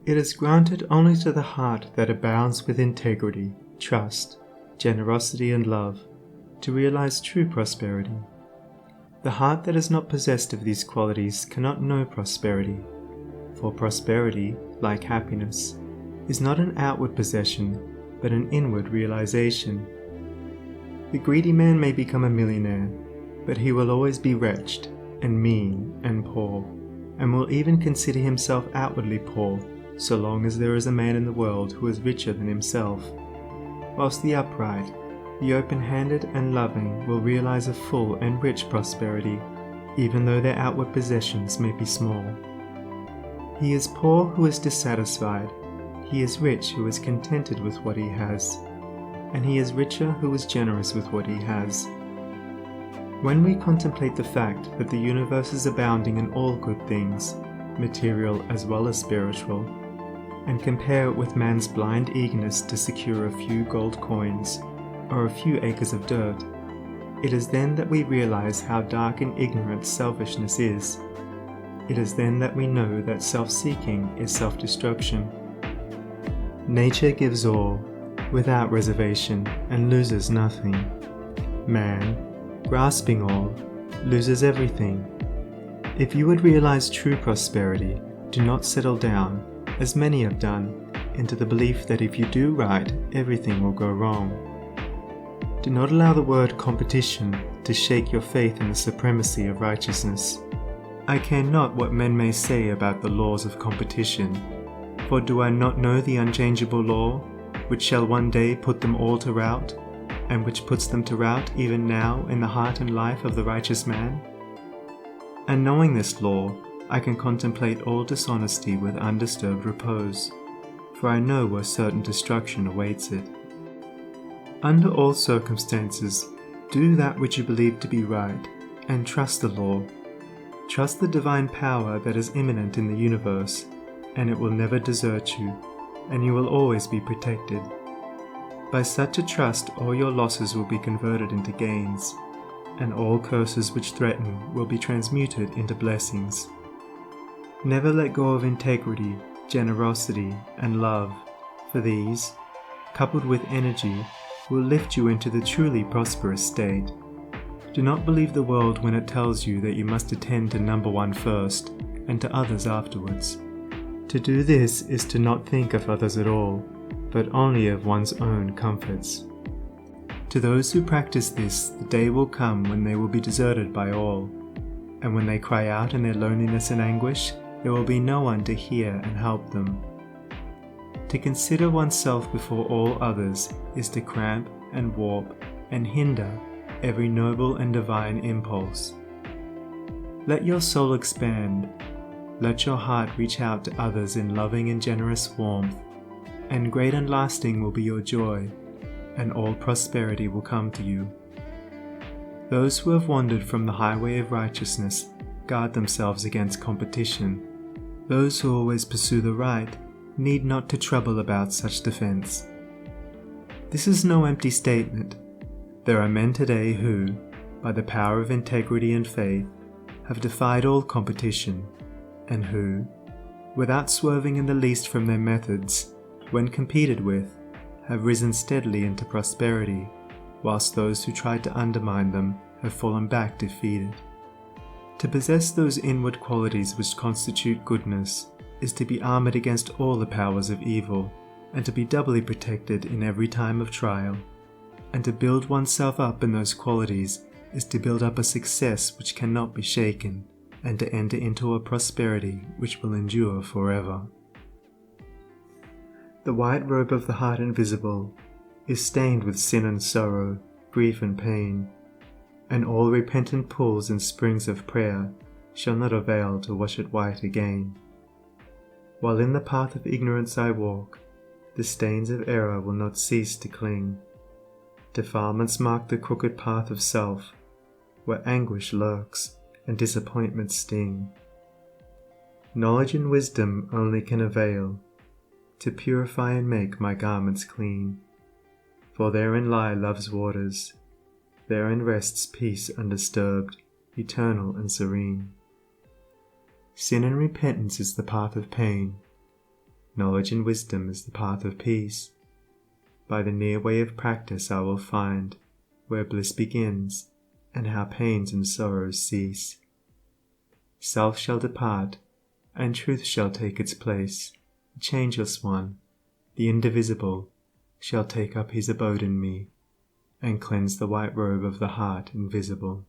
It is granted only to the heart that abounds with integrity, trust, generosity, and love, to realize true prosperity. The heart that is not possessed of these qualities cannot know prosperity, for prosperity, like happiness, is not an outward possession, but an inward realization. The greedy man may become a millionaire, but he will always be wretched, and mean, and poor, and will even consider himself outwardly poor, so long as there is a man in the world who is richer than himself, whilst the upright, the open-handed and loving will realize a full and rich prosperity, even though their outward possessions may be small. He is poor who is dissatisfied, he is rich who is contented with what he has, and he is richer who is generous with what he has. When we contemplate the fact that the universe is abounding in all good things, material as well as spiritual, and compare it with man's blind eagerness to secure a few gold coins or a few acres of dirt, it is then that we realize how dark and ignorant selfishness is. It is then that we know that self-seeking is self-destruction. Nature gives all, without reservation, and loses nothing. Man, grasping all, loses everything. If you would realize true prosperity, do not settle down, as many have done, into the belief that if you do right, everything will go wrong. Do not allow the word competition to shake your faith in the supremacy of righteousness. I care not what men may say about the laws of competition, for do I not know the unchangeable law, which shall one day put them all to rout, and which puts them to rout even now in the heart and life of the righteous man? And knowing this law, I can contemplate all dishonesty with undisturbed repose, for I know where certain destruction awaits it. Under all circumstances, do that which you believe to be right, and trust the law. Trust the divine power that is immanent in the universe, and it will never desert you, and you will always be protected. By such a trust, all your losses will be converted into gains, and all curses which threaten will be transmuted into blessings. Never let go of integrity, generosity, and love, for these, coupled with energy, will lift you into the truly prosperous state. Do not believe the world when it tells you that you must attend to number one first, and to others afterwards. To do this is to not think of others at all, but only of one's own comforts. To those who practice this, the day will come when they will be deserted by all, and when they cry out in their loneliness and anguish, there will be no one to hear and help them. To consider oneself before all others is to cramp and warp and hinder every noble and divine impulse. Let your soul expand. Let your heart reach out to others in loving and generous warmth, and great and lasting will be your joy, and all prosperity will come to you. Those who have wandered from the highway of righteousness guard themselves against competition. Those who always pursue the right need not to trouble about such defense. This is no empty statement. There are men today who, by the power of integrity and faith, have defied all competition, and who, without swerving in the least from their methods, when competed with, have risen steadily into prosperity, whilst those who tried to undermine them have fallen back defeated. To possess those inward qualities which constitute goodness is to be armored against all the powers of evil, and to be doubly protected in every time of trial. And to build oneself up in those qualities is to build up a success which cannot be shaken, and to enter into a prosperity which will endure forever. The white robe of the heart invisible is stained with sin and sorrow, grief and pain, and all repentant pools and springs of prayer shall not avail to wash it white again. While in the path of ignorance I walk, the stains of error will not cease to cling. Defilements mark the crooked path of self, where anguish lurks and disappointments sting. Knowledge and wisdom only can avail to purify and make my garments clean, for therein lie love's waters, therein rests peace undisturbed, eternal and serene. Sin and repentance is the path of pain. knowledge and wisdom is the path of peace. By the near way of practice I will find where bliss begins, and how pains and sorrows cease. Self shall depart, and truth shall take its place. The changeless one, the indivisible, shall take up his abode in me, and cleanse the white robe of the heart invisible.